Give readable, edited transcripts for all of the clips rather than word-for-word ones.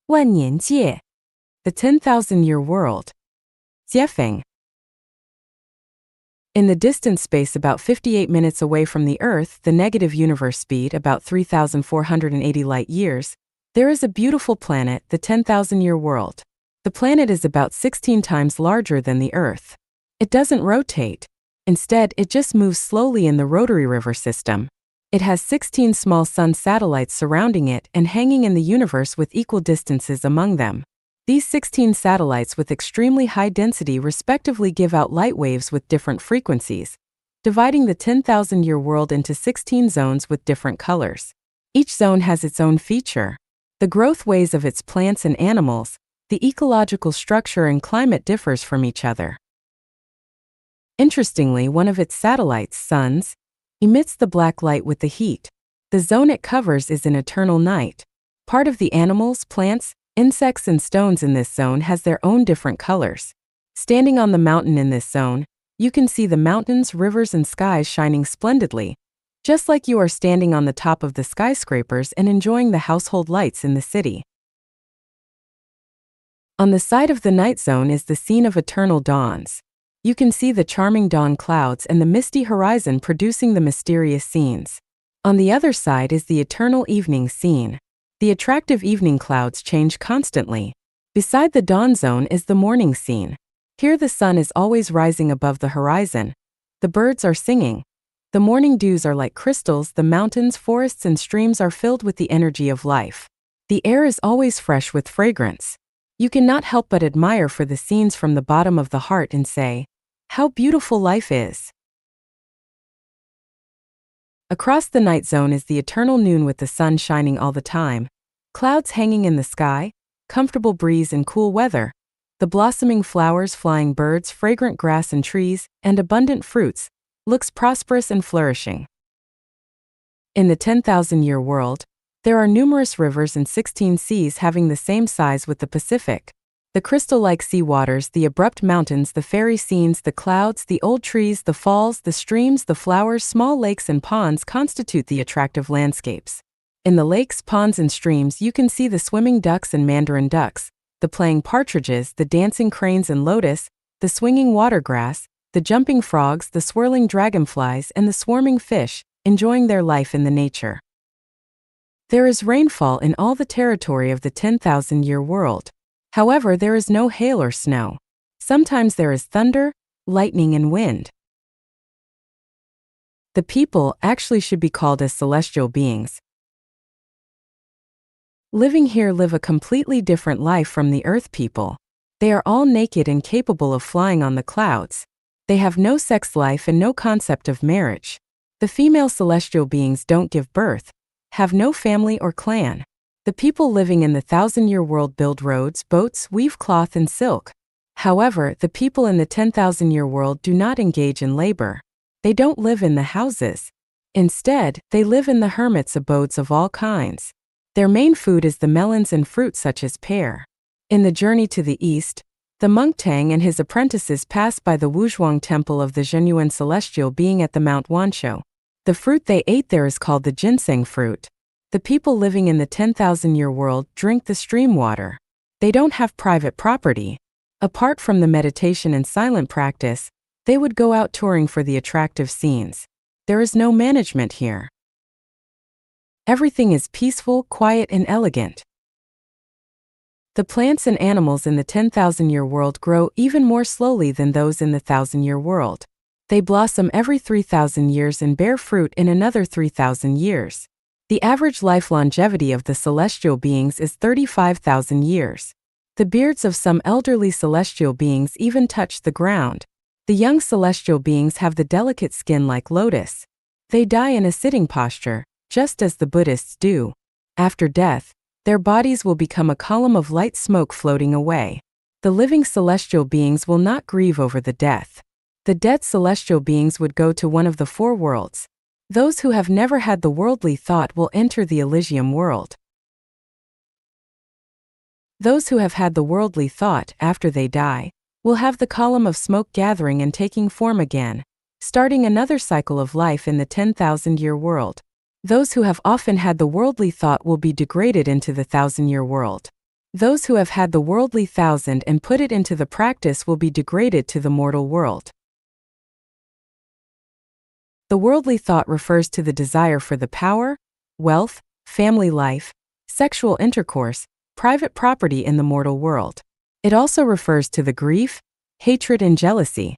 万年界, the 10,000-year world. Jiefeng. In the distant space about 58 minutes away from the Earth, the negative universe speed about 3,480 light-years, there is a beautiful planet, the 10,000-year world. The planet is about 16 times larger than the Earth. It doesn't rotate. Instead, it just moves slowly in the rotary river system. It has 16 small sun satellites surrounding it and hanging in the universe with equal distances among them. These 16 satellites with extremely high density respectively give out light waves with different frequencies, dividing the 10,000-year world into 16 zones with different colors. Each zone has its own feature. The growth ways of its plants and animals, the ecological structure and climate differs from each other. Interestingly, one of its satellites, suns, emits the black light with the heat. The zone it covers is an eternal night. Part of the animals, plants, insects and stones in this zone has their own different colors. Standing on the mountain in this zone, you can see the mountains, rivers and skies shining splendidly, just like you are standing on the top of the skyscrapers and enjoying the household lights in the city. On the side of the night zone is the scene of eternal dawns. You can see the charming dawn clouds and the misty horizon producing the mysterious scenes. On the other side is the eternal evening scene. The attractive evening clouds change constantly. Beside the dawn zone is the morning scene. Here the sun is always rising above the horizon. The birds are singing. The morning dews are like crystals. The mountains, forests and streams are filled with the energy of life. The air is always fresh with fragrance. You cannot help but admire for the scenes from the bottom of the heart and say, "How beautiful life is." Across the night zone is the eternal noon with the sun shining all the time, clouds hanging in the sky, comfortable breeze and cool weather, the blossoming flowers, flying birds, fragrant grass and trees, and abundant fruits, looks prosperous and flourishing. In the 10,000-year world, there are numerous rivers and 16 seas having the same size with the Pacific. The crystal-like sea waters, the abrupt mountains, the fairy scenes, the clouds, the old trees, the falls, the streams, the flowers, small lakes and ponds constitute the attractive landscapes. In the lakes, ponds and streams you can see the swimming ducks and mandarin ducks, the playing partridges, the dancing cranes and lotus, the swinging watergrass, the jumping frogs, the swirling dragonflies and the swarming fish, enjoying their life in the nature. There is rainfall in all the territory of the 10,000-year world. However, there is no hail or snow. Sometimes there is thunder, lightning and wind. The people actually should be called as celestial beings. Living here live a completely different life from the earth people. They are all naked and capable of flying on the clouds. They have no sex life and no concept of marriage. The female celestial beings don't give birth, have no family or clan. The people living in the 1,000-year world build roads, boats, weave cloth and silk. However, the people in the 10,000-year world do not engage in labor. They don't live in the houses. Instead, they live in the hermits' abodes of all kinds. Their main food is the melons and fruit such as pear. In the journey to the east, the monk Tang and his apprentices pass by the Wuzhuang temple of the Zhenyuan celestial being at the Mount Wanshou. The fruit they ate there is called the ginseng fruit. The people living in the 10,000-year world drink the stream water. They don't have private property. Apart from the meditation and silent practice, they would go out touring for the attractive scenes. There is no management here. Everything is peaceful, quiet, and elegant. The plants and animals in the 10,000-year world grow even more slowly than those in the 1,000-year world. They blossom every 3,000 years and bear fruit in another 3,000 years. The average life longevity of the celestial beings is 35,000 years. The beards of some elderly celestial beings even touch the ground. The young celestial beings have the delicate skin like lotus. They die in a sitting posture, just as the Buddhists do. After death, their bodies will become a column of light smoke floating away. The living celestial beings will not grieve over the death. The dead celestial beings would go to one of the four worlds. Those who have never had the worldly thought will enter the Elysium world. Those who have had the worldly thought after they die will have the column of smoke gathering and taking form again, starting another cycle of life in the 10,000-year world. Those who have often had the worldly thought will be degraded into the 1,000-year world. Those who have had the worldly thousand and put it into the practice will be degraded to the mortal world. The worldly thought refers to the desire for the power, wealth, family life, sexual intercourse, private property in the mortal world. It also refers to the grief, hatred, and jealousy.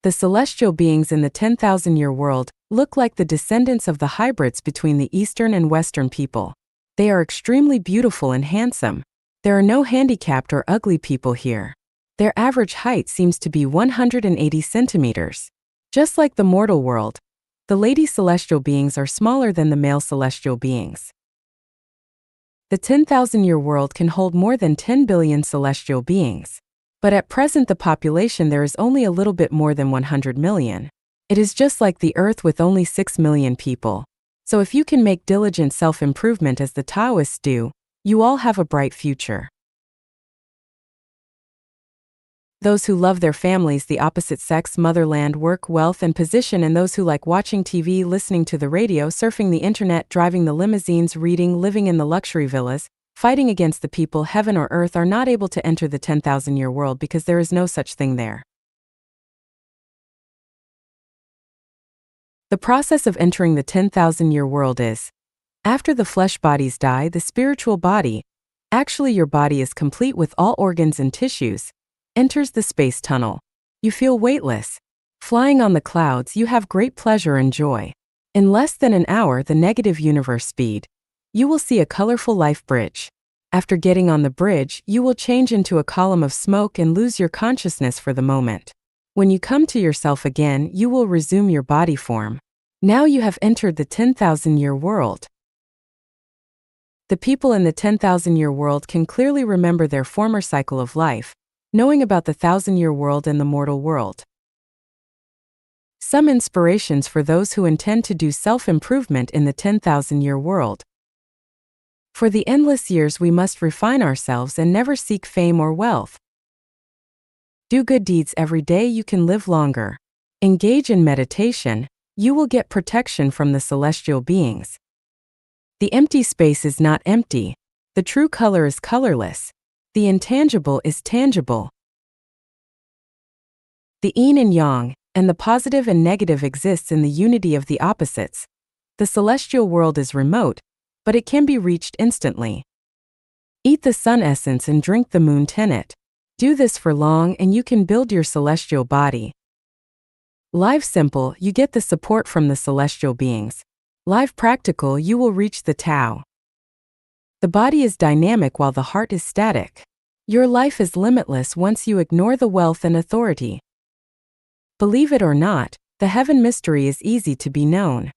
The celestial beings in the 10,000-year world look like the descendants of the hybrids between the Eastern and Western people. They are extremely beautiful and handsome. There are no handicapped or ugly people here. Their average height seems to be 180 centimeters. Just like the mortal world, the lady celestial beings are smaller than the male celestial beings. The 10,000-year world can hold more than 10 billion celestial beings. But at present the population there is only a little bit more than 100 million. It is just like the Earth with only 6 million people. So if you can make diligent self-improvement as the Taoists do, you all have a bright future. Those who love their families, the opposite sex, motherland, work, wealth, and position, and those who like watching TV, listening to the radio, surfing the internet, driving the limousines, reading, living in the luxury villas, fighting against the people, heaven or earth, are not able to enter the 10,000-year world because there is no such thing there. The process of entering the 10,000-year world is, after the flesh bodies die, the spiritual body, actually your body is complete with all organs and tissues, enters the space tunnel. You feel weightless. Flying on the clouds, you have great pleasure and joy. In less than an hour, the negative universe speed, you will see a colorful life bridge. After getting on the bridge, you will change into a column of smoke and lose your consciousness for the moment. When you come to yourself again, you will resume your body form. Now you have entered the 10,000-year world. The people in the 10,000-year world can clearly remember their former cycle of life, knowing about the 1,000-year world and the mortal world. Some inspirations for those who intend to do self-improvement in the 10,000-year world. For the endless years we must refine ourselves and never seek fame or wealth. Do good deeds every day, you can live longer. Engage in meditation, you will get protection from the celestial beings. The empty space is not empty. The true color is colorless. The intangible is tangible. The yin and yang, and the positive and negative exists in the unity of the opposites. The celestial world is remote, but it can be reached instantly. Eat the sun essence and drink the moon tenet. Do this for long and you can build your celestial body. Live simple, you get the support from the celestial beings. Live practical, you will reach the Tao. The body is dynamic while the heart is static. Your life is limitless once you ignore the wealth and authority. Believe it or not, the heaven mystery is easy to be known.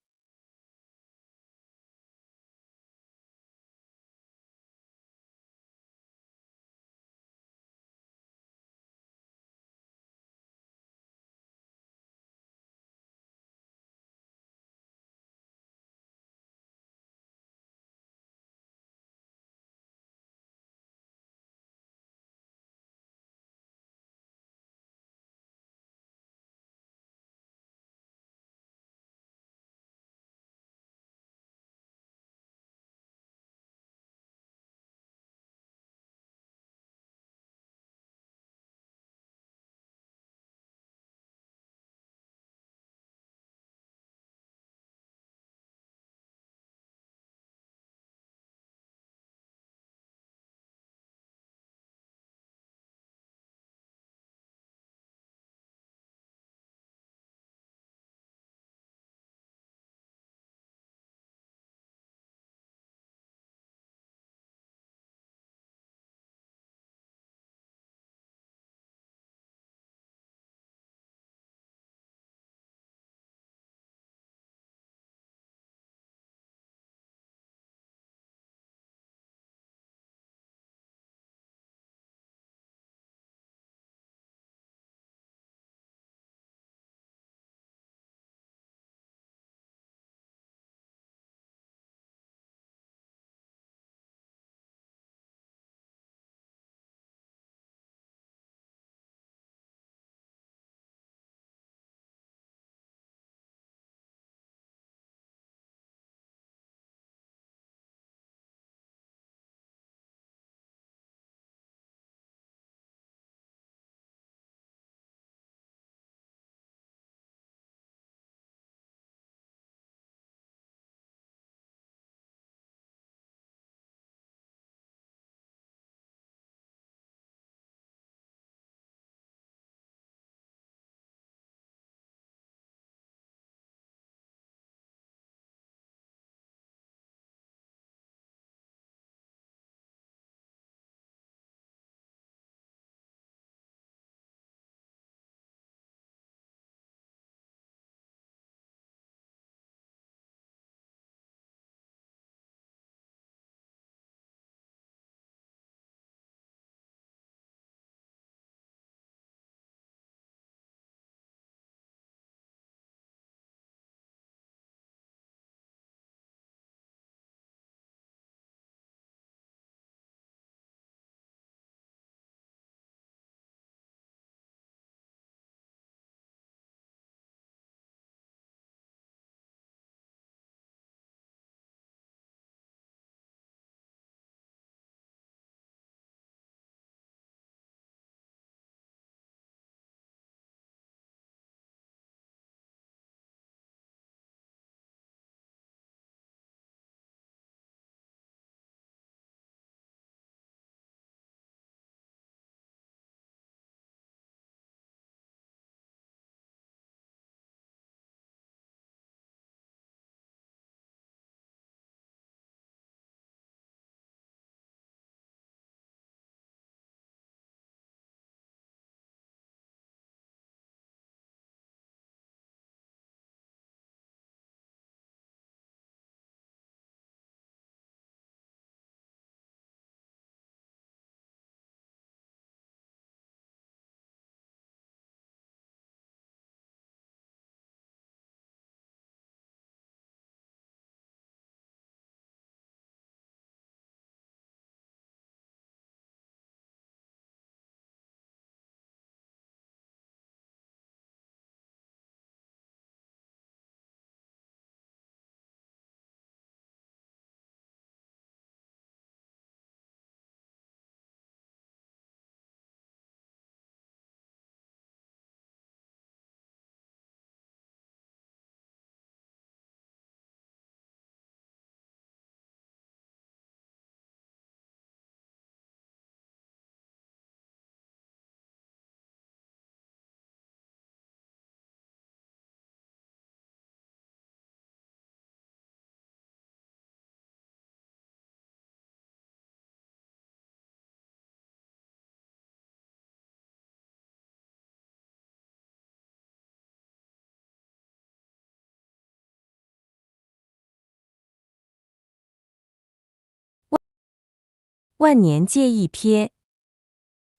万年界一瞥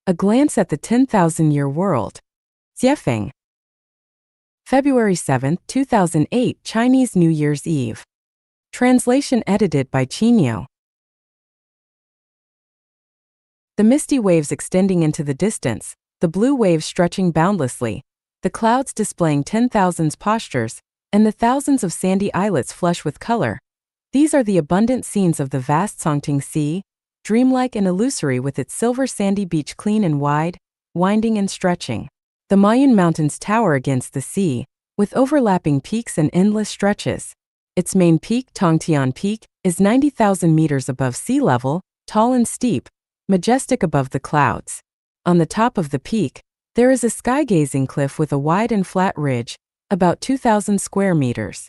A glance at the 10,000-year world. Jiefeng. February 7, 2008, Chinese New Year's Eve. Translation edited by Chinyo. The misty waves extending into the distance, the blue waves stretching boundlessly, the clouds displaying 10,000 postures, and the thousands of sandy islets flush with color. These are the abundant scenes of the vast Songting Sea, dreamlike and illusory with its silver sandy beach clean and wide, winding and stretching. The Mayun Mountains tower against the sea, with overlapping peaks and endless stretches. Its main peak, Tongtian Peak, is 90,000 meters above sea level, tall and steep, majestic above the clouds. On the top of the peak, there is a sky-gazing cliff with a wide and flat ridge, about 2,000 square meters.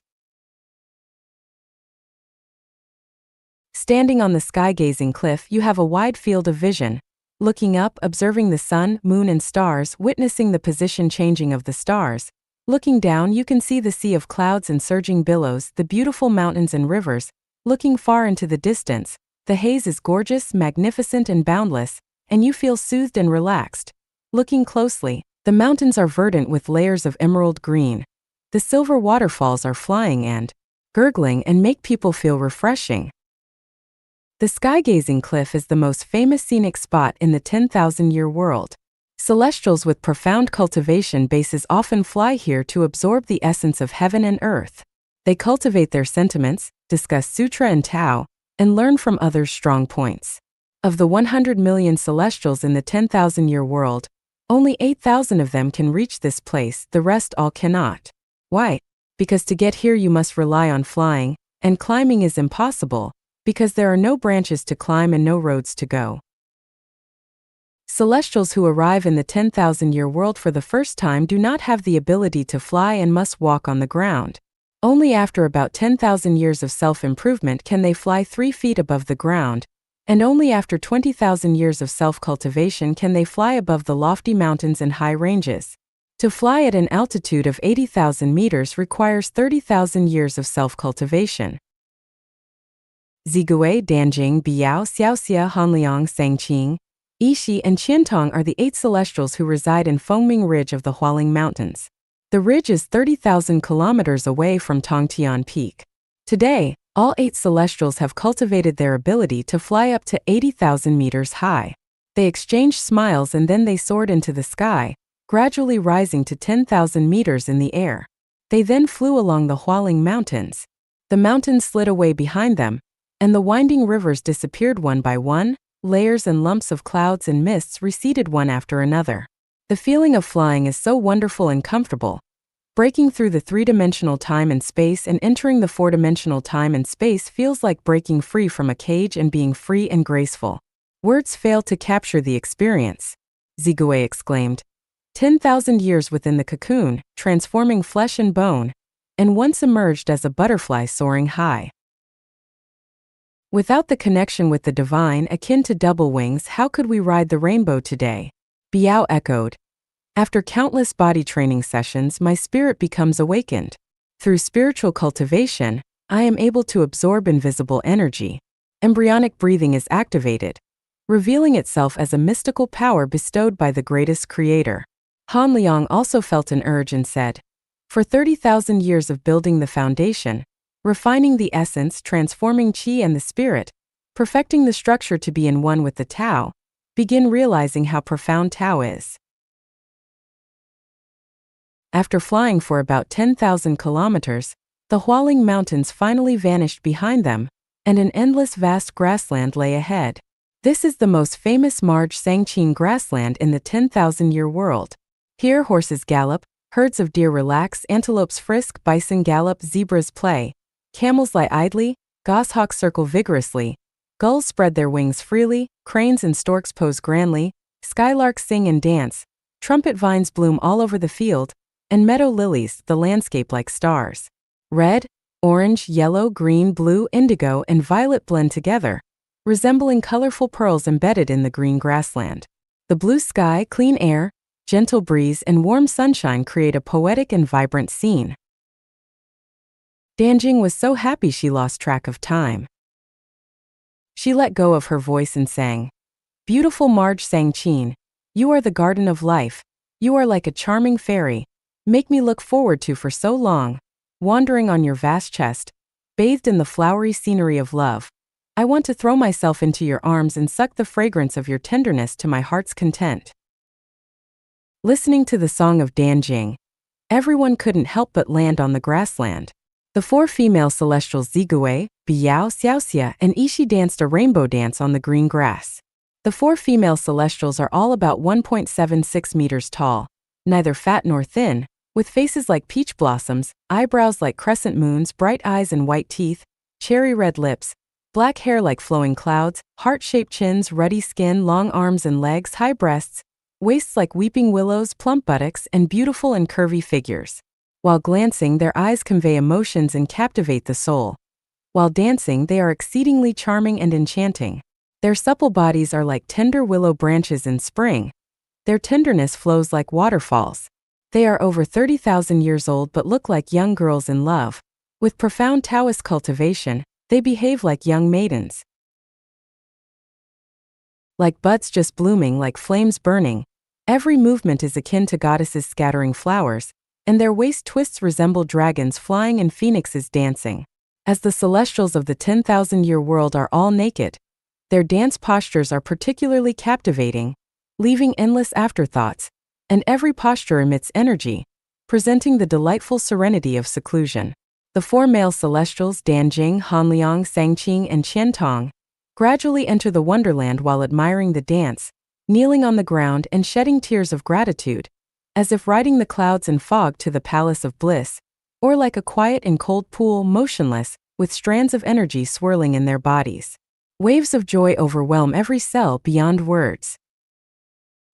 Standing on the sky-gazing cliff, you have a wide field of vision. Looking up, observing the sun, moon and stars, witnessing the position changing of the stars. Looking down, you can see the sea of clouds and surging billows, the beautiful mountains and rivers. Looking far into the distance, the haze is gorgeous, magnificent and boundless, and you feel soothed and relaxed. Looking closely, the mountains are verdant with layers of emerald green. The silver waterfalls are flying and gurgling and make people feel refreshing. The sky-gazing cliff is the most famous scenic spot in the 10,000-year world. Celestials with profound cultivation bases often fly here to absorb the essence of heaven and earth. They cultivate their sentiments, discuss sutra and Tao, and learn from others' strong points. Of the 100 million celestials in the 10,000-year world, only 8,000 of them can reach this place, the rest all cannot. Why? Because to get here you must rely on flying, and climbing is impossible, because there are no branches to climb and no roads to go. Celestials who arrive in the 10,000-year world for the first time do not have the ability to fly and must walk on the ground. Only after about 10,000 years of self-improvement can they fly 3 feet above the ground, and only after 20,000 years of self-cultivation can they fly above the lofty mountains and high ranges. To fly at an altitude of 80,000 meters requires 30,000 years of self-cultivation. Zigui, Danjing, Biao, Xiaoxia, Hanliang, Sangqing, Yishi, and Qiantong are the 8 celestials who reside in Fengming Ridge of the Hualing Mountains. The ridge is 30,000 kilometers away from Tongtian Peak. Today, all 8 celestials have cultivated their ability to fly up to 80,000 meters high. They exchanged smiles and then they soared into the sky, gradually rising to 10,000 meters in the air. They then flew along the Hualing Mountains. The mountains slid away behind them, and the winding rivers disappeared one by one, layers and lumps of clouds and mists receded one after another. The feeling of flying is so wonderful and comfortable. Breaking through the 3-dimensional time and space and entering the 4-dimensional time and space feels like breaking free from a cage and being free and graceful. Words fail to capture the experience, Zigui exclaimed. 10,000 years within the cocoon, transforming flesh and bone, and once emerged as a butterfly soaring high. Without the connection with the divine akin to double wings, how could we ride the rainbow today? Biao echoed. After countless body training sessions, my spirit becomes awakened. Through spiritual cultivation, I am able to absorb invisible energy. Embryonic breathing is activated, revealing itself as a mystical power bestowed by the greatest creator. Han Liang also felt an urge and said, for 30,000 years of building the foundation, refining the essence, transforming qi and the spirit, perfecting the structure to be in one with the Tao, begin realizing how profound Tao is. After flying for about 10,000 kilometers, the Hualing Mountains finally vanished behind them, and an endless vast grassland lay ahead. This is the most famous Marj Sangqing grassland in the 10,000-year world. Here horses gallop, herds of deer relax, antelopes frisk, bison gallop, zebras play, camels lie idly, goshawks circle vigorously, gulls spread their wings freely, cranes and storks pose grandly, skylarks sing and dance, trumpet vines bloom all over the field, and meadow lilies, the landscape like stars. Red, orange, yellow, green, blue, indigo, and violet blend together, resembling colorful pearls embedded in the green grassland. The blue sky, clean air, gentle breeze, and warm sunshine create a poetic and vibrant scene. Danjing was so happy she lost track of time. She let go of her voice and sang, "Beautiful Marge Sang-chin, you are the garden of life. You are like a charming fairy. Make me look forward to for so long. Wandering on your vast chest, bathed in the flowery scenery of love. I want to throw myself into your arms and suck the fragrance of your tenderness to my heart's content." Listening to the song of Dan Jing, everyone couldn't help but land on the grassland. The four female celestials Zigui, Biao, Xiaoxia, and Ishi danced a rainbow dance on the green grass. The four female celestials are all about 1.76 meters tall, neither fat nor thin, with faces like peach blossoms, eyebrows like crescent moons, bright eyes and white teeth, cherry red lips, black hair like flowing clouds, heart-shaped chins, ruddy skin, long arms and legs, high breasts, waists like weeping willows, plump buttocks, and beautiful and curvy figures. While glancing, their eyes convey emotions and captivate the soul. While dancing, they are exceedingly charming and enchanting. Their supple bodies are like tender willow branches in spring. Their tenderness flows like waterfalls. They are over 30,000 years old but look like young girls in love. With profound Taoist cultivation, they behave like young maidens. Like buds just blooming, like flames burning, every movement is akin to goddesses scattering flowers, and their waist twists resemble dragons flying and phoenixes dancing. As the celestials of the 10,000-year world are all naked, their dance postures are particularly captivating, leaving endless afterthoughts, and every posture emits energy, presenting the delightful serenity of seclusion. The four male celestials Danjing, Hanliang, Sangqing, and Qiantong gradually enter the wonderland while admiring the dance, kneeling on the ground and shedding tears of gratitude, as if riding the clouds and fog to the palace of bliss, or like a quiet and cold pool, motionless, with strands of energy swirling in their bodies. Waves of joy overwhelm every cell beyond words.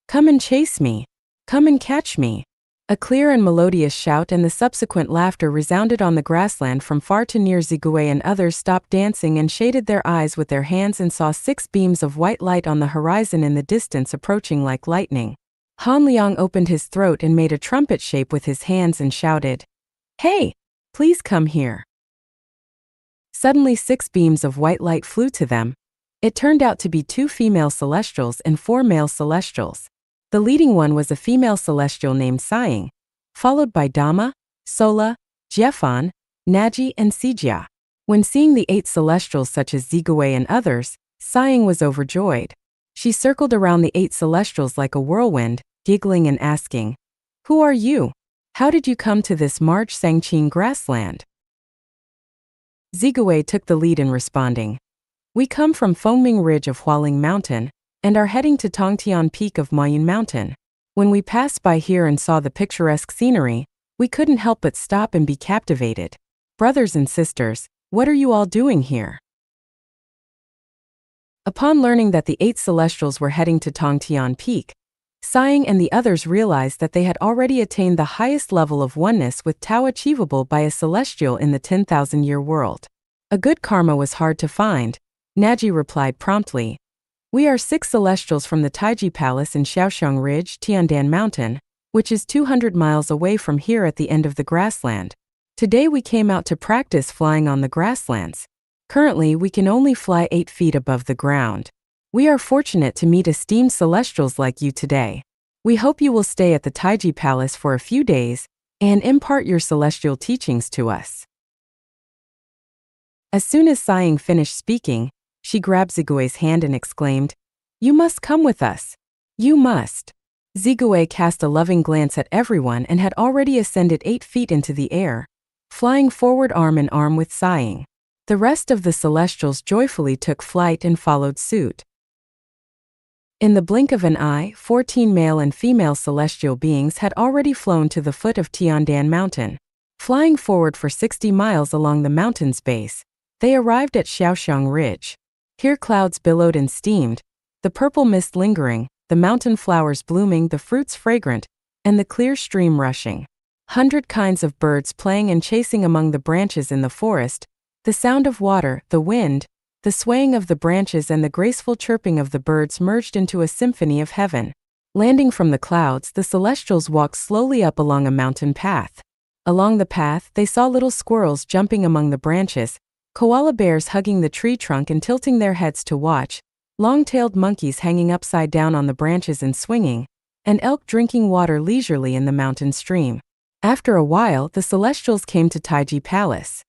"Come and chase me! Come and catch me!" A clear and melodious shout and the subsequent laughter resounded on the grassland from far to near. Zigui and others stopped dancing and shaded their eyes with their hands and saw 6 beams of white light on the horizon in the distance approaching like lightning. Han Liang opened his throat and made a trumpet shape with his hands and shouted, "Hey! Please come here!" Suddenly 6 beams of white light flew to them. It turned out to be 2 female celestials and 4 male celestials. The leading one was a female celestial named Sighing, followed by Dama, Sola, Jiefan, Naji, and Sijia. When seeing the 8 celestials such as Zigui and others, Sighing was overjoyed. She circled around the 8 celestials like a whirlwind, giggling and asking, "Who are you? How did you come to this Marge Sang-chin grassland?" Zigui took the lead in responding, "We come from Fengming Ridge of Hualing Mountain, and are heading to Tongtian Peak of Mayun Mountain. When we passed by here and saw the picturesque scenery, we couldn't help but stop and be captivated. Brothers and sisters, what are you all doing here?" Upon learning that the 8 celestials were heading to Tongtian Peak, Sighing and the others realized that they had already attained the highest level of oneness with Tao achievable by a celestial in the 10,000-year world. "A good karma was hard to find," Naji replied promptly. "We are 6 celestials from the Taiji Palace in Xiaoxiang Ridge, Tiandan Mountain, which is 200 miles away from here at the end of the grassland. Today we came out to practice flying on the grasslands. Currently, we can only fly 8 feet above the ground. We are fortunate to meet esteemed celestials like you today. We hope you will stay at the Taiji Palace for a few days and impart your celestial teachings to us." As soon as Sighing finished speaking, she grabbed Zigui's hand and exclaimed, "You must come with us. You must." Zigui cast a loving glance at everyone and had already ascended 8 feet into the air, flying forward arm in arm with Sighing. The rest of the celestials joyfully took flight and followed suit. In the blink of an eye, 14 male and female celestial beings had already flown to the foot of Tiandan Mountain. Flying forward for 60 miles along the mountain's base, they arrived at Xiaoxiang Ridge. Here clouds billowed and steamed, the purple mist lingering, the mountain flowers blooming, the fruits fragrant, and the clear stream rushing. 100 kinds of birds playing and chasing among the branches in the forest, the sound of water, the wind, the swaying of the branches and the graceful chirping of the birds merged into a symphony of heaven. Landing from the clouds, the celestials walked slowly up along a mountain path. Along the path, they saw little squirrels jumping among the branches, koala bears hugging the tree trunk and tilting their heads to watch, long-tailed monkeys hanging upside down on the branches and swinging, and elk drinking water leisurely in the mountain stream. After a while, the celestials came to Taiji Palace.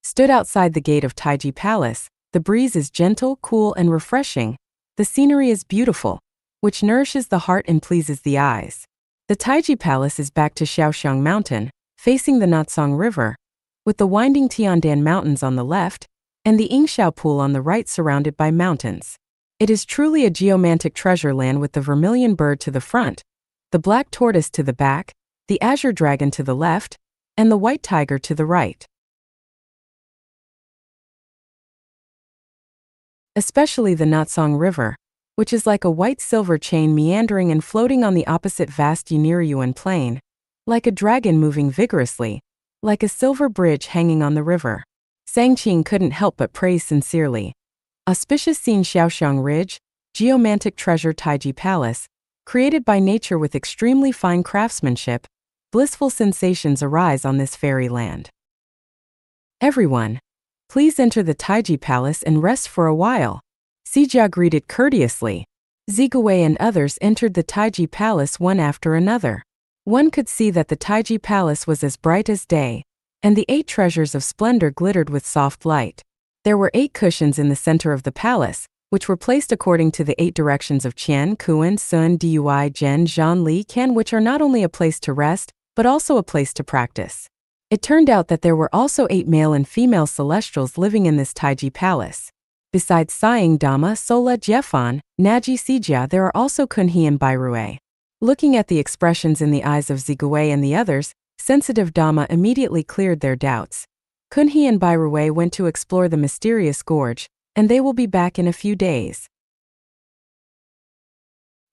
Stood outside the gate of Taiji Palace, the breeze is gentle, cool, and refreshing. The scenery is beautiful, which nourishes the heart and pleases the eyes. The Taiji Palace is back to Shaoxiang Mountain, facing the Natsong River, with the winding Tiandan Mountains on the left, and the Yingxiao Pool on the right surrounded by mountains. It is truly a geomantic treasure land with the vermilion bird to the front, the black tortoise to the back, the azure dragon to the left, and the white tiger to the right. Especially the Natsong River, which is like a white-silver chain meandering and floating on the opposite vast Yuniryuan plain, like a dragon moving vigorously, like a silver bridge hanging on the river. Zhangqing couldn't help but praise sincerely. Auspicious scene Shaoxiang Ridge, geomantic treasure Taiji Palace, created by nature with extremely fine craftsmanship, blissful sensations arise on this fairyland. Everyone, please enter the Taiji Palace and rest for a while. Xijia greeted courteously. Zigui and others entered the Taiji Palace one after another. One could see that the Taiji Palace was as bright as day, and the 8 treasures of splendor glittered with soft light. There were 8 cushions in the center of the palace, which were placed according to the 8 directions of Qian, Kuan, Sun, Dui, Zhen, Zhan, Li, Qian, which are not only a place to rest, but also a place to practice. It turned out that there were also 8 male and female celestials living in this Taiji Palace. Besides Sighing Dama, Sola, Jiefan, Naji, Xijia, there are also Kunhe and Bairue. Looking at the expressions in the eyes of Zigui and the others, sensitive Dama immediately cleared their doubts. Kunhe and Bairue went to explore the mysterious gorge, and they will be back in a few days.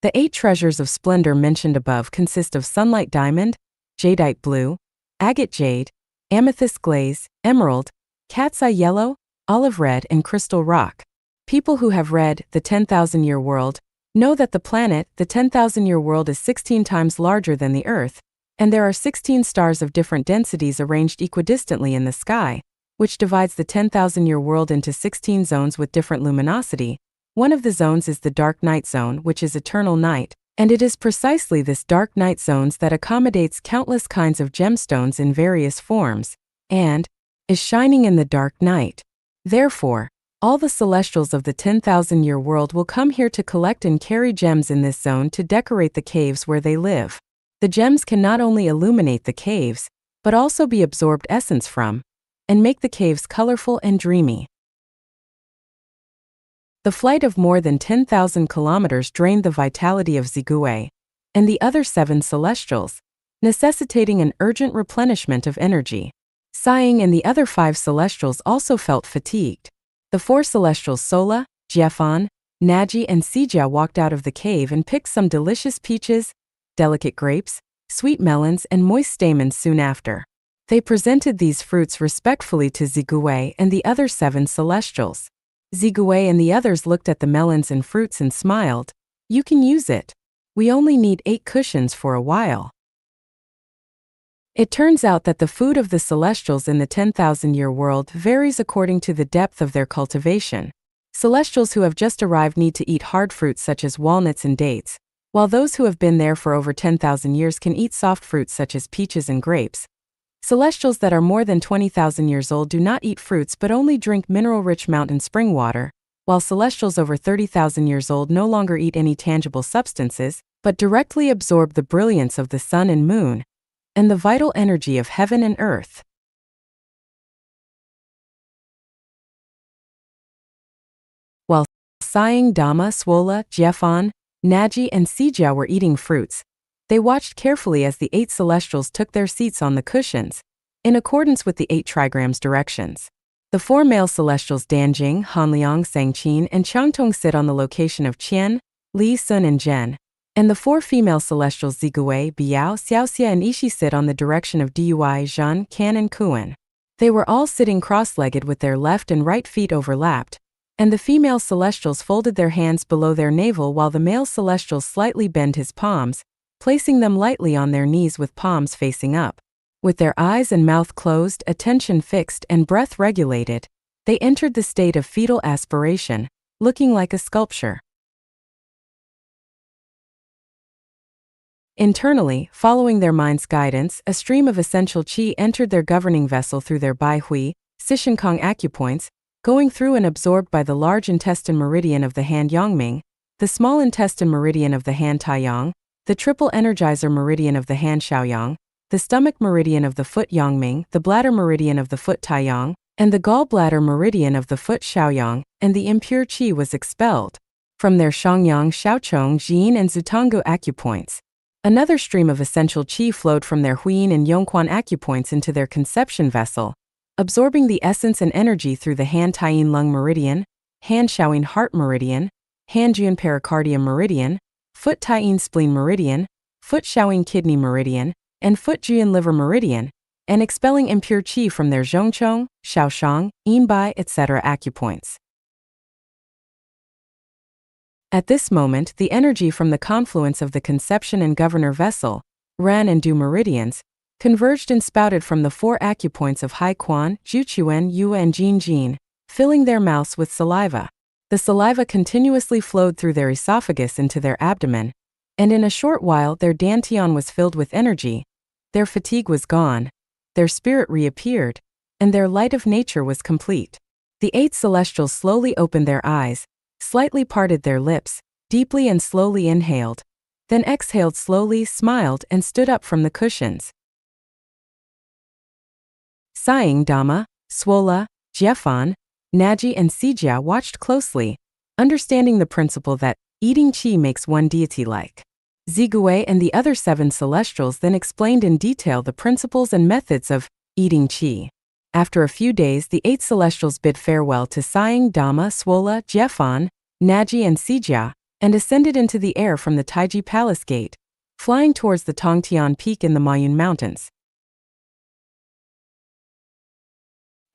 The 8 treasures of splendor mentioned above consist of sunlight diamond, jadeite blue, agate jade, amethyst glaze, emerald, cat's eye yellow, olive red, and crystal rock. People who have read The 10,000-Year World know that the planet, the 10,000-year world, is 16 times larger than the Earth, and there are 16 stars of different densities arranged equidistantly in the sky, which divides the 10,000-year world into 16 zones with different luminosity. One of the zones is the dark night zone, which is eternal night, and it is precisely this dark night zones that accommodates countless kinds of gemstones in various forms, and is shining in the dark night. Therefore, all the celestials of the 10,000-year world will come here to collect and carry gems in this zone to decorate the caves where they live. The gems can not only illuminate the caves, but also be absorbed essence from, and make the caves colorful and dreamy. The flight of more than 10,000 kilometers drained the vitality of Zigui and the other 7 celestials, necessitating an urgent replenishment of energy. Sighing and the other 5 celestials also felt fatigued. The 4 celestials Sola, Jiefan, Naji, and Xijia walked out of the cave and picked some delicious peaches, delicate grapes, sweet melons, and moist stamens soon after. They presented these fruits respectfully to Zigui and the other 7 celestials. Zigui and the others looked at the melons and fruits and smiled. You can use it. We only need 8 cushions for a while. It turns out that the food of the celestials in the 10,000-year world varies according to the depth of their cultivation. Celestials who have just arrived need to eat hard fruits such as walnuts and dates, while those who have been there for over 10,000 years can eat soft fruits such as peaches and grapes. Celestials that are more than 20,000 years old do not eat fruits but only drink mineral-rich mountain spring water, while celestials over 30,000 years old no longer eat any tangible substances, but directly absorb the brilliance of the sun and moon, and the vital energy of heaven and earth. While Sighing Dama, Swola, Jiefan, Naji, and Xijia were eating fruits, they watched carefully as the 8 celestials took their seats on the cushions, in accordance with the 8 trigrams directions. The 4 male celestials Danjing, Hanliang, Zhangqin, and Changtong sit on the location of Qian, Li, Sun, and Zhen, and the 4 female celestials Zigui, Biao, Xiaoxia, and Ishi sit on the direction of Dui, Zhan, Can, and Kuan. They were all sitting cross-legged with their left and right feet overlapped, and the female celestials folded their hands below their navel while the male celestials slightly bent his palms, placing them lightly on their knees with palms facing up. With their eyes and mouth closed, attention fixed, and breath regulated, they entered the state of fetal aspiration, looking like a sculpture. Internally, following their mind's guidance, a stream of essential qi entered their governing vessel through their Bai Hui, Sishinkong acupoints, going through and absorbed by the large intestine meridian of the hand Yangming, the small intestine meridian of the hand Taiyang, the triple energizer meridian of the hand Shaoyang, the stomach meridian of the foot Yangming, the bladder meridian of the foot Taiyang, and the gallbladder meridian of the foot Shaoyang, and the impure qi was expelled from their Shangyang, Shaochong, Jin, and Zutongu acupoints. Another stream of essential qi flowed from their Huyin and Yongquan acupoints into their conception vessel, absorbing the essence and energy through the hand Taiyin lung meridian, hand Shaoyin heart meridian, hand Juan pericardium meridian, foot Taiyin spleen meridian, foot Shaoyin kidney meridian, and foot Juan liver meridian, and expelling impure qi from their Zhongchong, Shaoshang, Yinbai, etc. acupoints. At this moment, the energy from the confluence of the conception and governor vessel, Ran and Du meridians, converged and spouted from the 4 acupoints of Haiquan, Juchuan, Yue, and Jin, filling their mouths with saliva. The saliva continuously flowed through their esophagus into their abdomen, and in a short while their dantian was filled with energy, their fatigue was gone, their spirit reappeared, and their light of nature was complete. The 8 celestials slowly opened their eyes, slightly parted their lips, deeply and slowly inhaled, then exhaled slowly, smiled, and stood up from the cushions. Sighing, Dama, Swola, Jiefan, Naji, and Sijia watched closely, understanding the principle that eating qi makes one deity-like. Zigui and the other 7 celestials then explained in detail the principles and methods of eating qi. After a few days, the 8 celestials bid farewell to Sighing, Dama, Swola, Jiefan, Naji, and Sijia, and ascended into the air from the Taiji Palace Gate, flying towards the Tongtian Peak in the Mayun Mountains.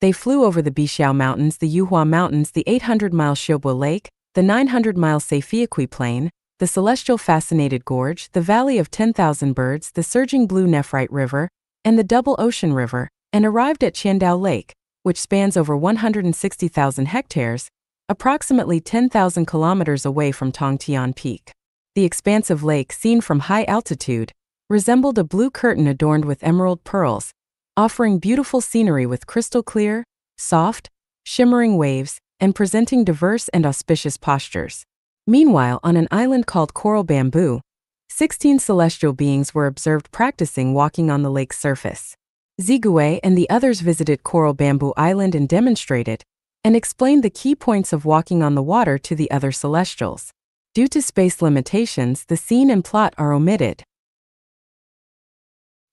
They flew over the Bixiao Mountains, the Yuhua Mountains, the 800-mile Xiubo Lake, the 900-mile Seifiaqui Plain, the Celestial Fascinated Gorge, the Valley of 10,000 Birds, the surging Blue Nephrite River, and the Double Ocean River, and arrived at Qiandao Lake, which spans over 160,000 hectares, approximately 10,000 kilometers away from Tongtian Peak. The expansive lake, seen from high altitude, resembled a blue curtain adorned with emerald pearls, offering beautiful scenery with crystal clear, soft, shimmering waves, and presenting diverse and auspicious postures. Meanwhile, on an island called Coral Bamboo, 16 celestial beings were observed practicing walking on the lake's surface. Zigui and the others visited Coral Bamboo Island and demonstrated and explained the key points of walking on the water to the other celestials. Due to space limitations, the scene and plot are omitted.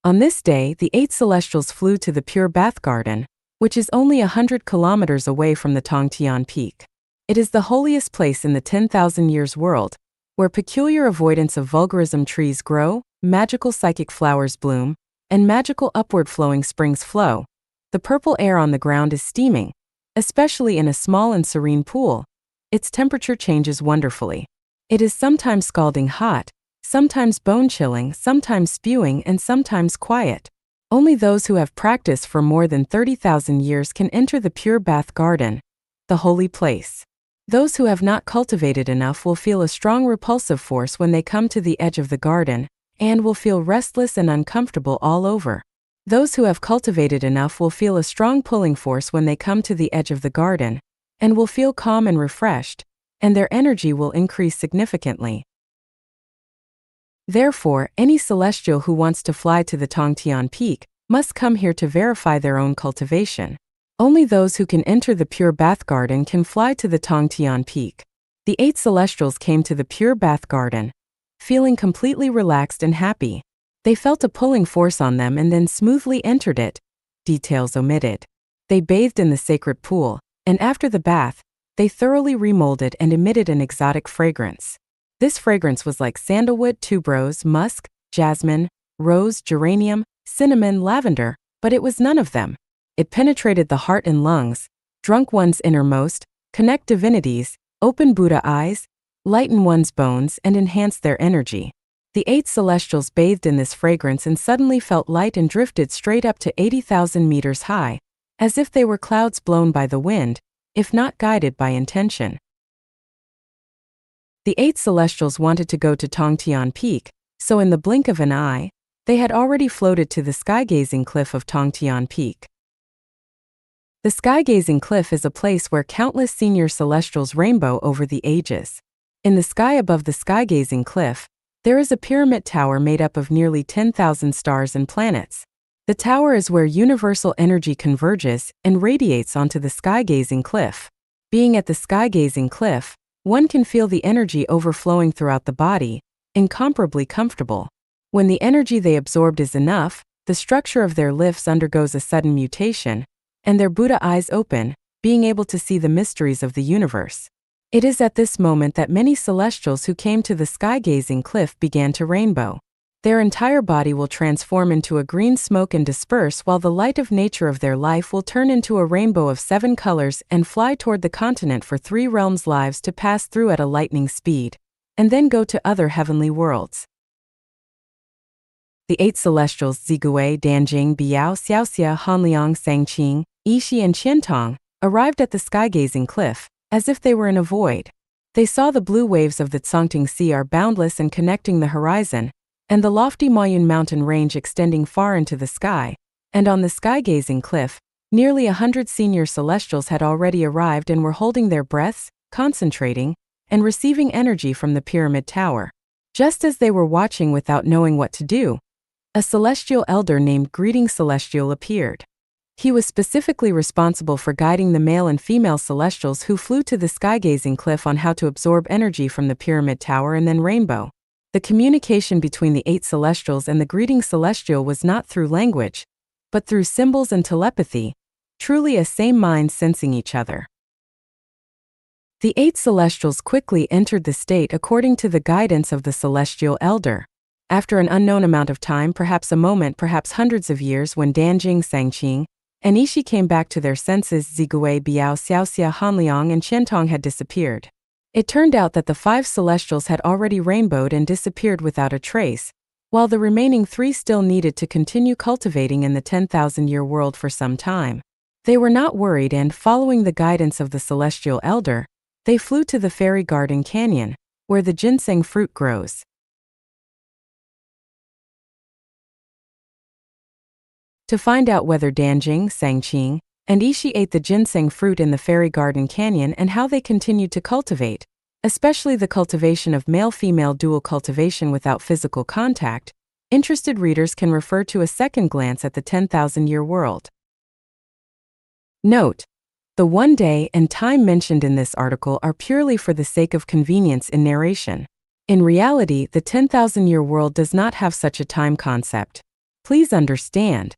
On this day, the 8 celestials flew to the Pure Bath Garden, which is only 100 kilometers away from the Tongtian Peak. It is the holiest place in the 10,000 years world, where peculiar avoidance of vulgarism trees grow, magical psychic flowers bloom, and magical upward-flowing springs flow. The purple air on the ground is steaming, especially in a small and serene pool. Its temperature changes wonderfully. It is sometimes scalding hot, sometimes bone-chilling, sometimes spewing, and sometimes quiet. Only those who have practiced for more than 30,000 years can enter the Pure Bath Garden, the holy place. Those who have not cultivated enough will feel a strong repulsive force when they come to the edge of the garden, and will feel restless and uncomfortable all over. Those who have cultivated enough will feel a strong pulling force when they come to the edge of the garden, and will feel calm and refreshed, and their energy will increase significantly. Therefore, any celestial who wants to fly to the Tongtian Peak must come here to verify their own cultivation. Only those who can enter the Pure Bath Garden can fly to the Tongtian Peak. The 8 celestials came to the Pure Bath Garden, feeling completely relaxed and happy. They felt a pulling force on them and then smoothly entered it. Details omitted. They bathed in the sacred pool, and after the bath, they thoroughly remolded and emitted an exotic fragrance. This fragrance was like sandalwood, tuberose, musk, jasmine, rose, geranium, cinnamon, lavender, but it was none of them. It penetrated the heart and lungs, drunk one's innermost, connect divinities, open Buddha eyes, lighten one's bones, and enhance their energy. The 8 celestials bathed in this fragrance and suddenly felt light and drifted straight up to 80,000 meters high, as if they were clouds blown by the wind, if not guided by intention. The 8 celestials wanted to go to Tongtian Peak, so in the blink of an eye, they had already floated to the sky-gazing cliff of Tongtian Peak. The sky-gazing cliff is a place where countless senior celestials rainbow over the ages. In the sky above the sky-gazing cliff, there is a pyramid tower made up of nearly 10,000 stars and planets. The tower is where universal energy converges and radiates onto the sky-gazing cliff. Being at the sky-gazing cliff, one can feel the energy overflowing throughout the body, incomparably comfortable. When the energy they absorbed is enough, the structure of their lifts undergoes a sudden mutation, and their Buddha eyes open, being able to see the mysteries of the universe. It is at this moment that many celestials who came to the sky-gazing cliff began to rainbow. Their entire body will transform into a green smoke and disperse, while the light of nature of their life will turn into a rainbow of 7 colors and fly toward the continent for 3 realms' lives to pass through at a lightning speed, and then go to other heavenly worlds. The 8 celestials Zigui, Danjing, Biao, Xiaoxia, Hanliang, Sangqing, Yishi and Qiantong arrived at the sky-gazing cliff, as if they were in a void. They saw the blue waves of the Zongting Sea are boundless and connecting the horizon, and the lofty Maoyun mountain range extending far into the sky, and on the sky-gazing cliff, nearly 100 senior celestials had already arrived and were holding their breaths, concentrating, and receiving energy from the pyramid tower. Just as they were watching without knowing what to do, a celestial elder named Greeting Celestial appeared. He was specifically responsible for guiding the male and female celestials who flew to the sky-gazing cliff on how to absorb energy from the pyramid tower and then rainbow. The communication between the 8 celestials and the Greeting Celestial was not through language, but through symbols and telepathy, truly a same mind sensing each other. The 8 celestials quickly entered the state according to the guidance of the celestial elder. After an unknown amount of time, perhaps a moment, perhaps hundreds of years, when Danjing, Sangqing, and Yishi came back to their senses, Zigui, Biao, Xiaoxia, Hanliang, and Qiantong had disappeared. It turned out that the 5 celestials had already rainbowed and disappeared without a trace, while the remaining 3 still needed to continue cultivating in the 10,000-year world for some time. They were not worried and, following the guidance of the celestial elder, they flew to the Fairy Garden Canyon, where the ginseng fruit grows. To find out whether Danjing, Sangqing, and Yishi ate the ginseng fruit in the Fairy Garden Canyon and how they continued to cultivate, especially the cultivation of male-female dual cultivation without physical contact, interested readers can refer to a second glance at the 10,000-year world. Note: the 1 day and time mentioned in this article are purely for the sake of convenience in narration. In reality, the 10,000-year world does not have such a time concept. Please understand,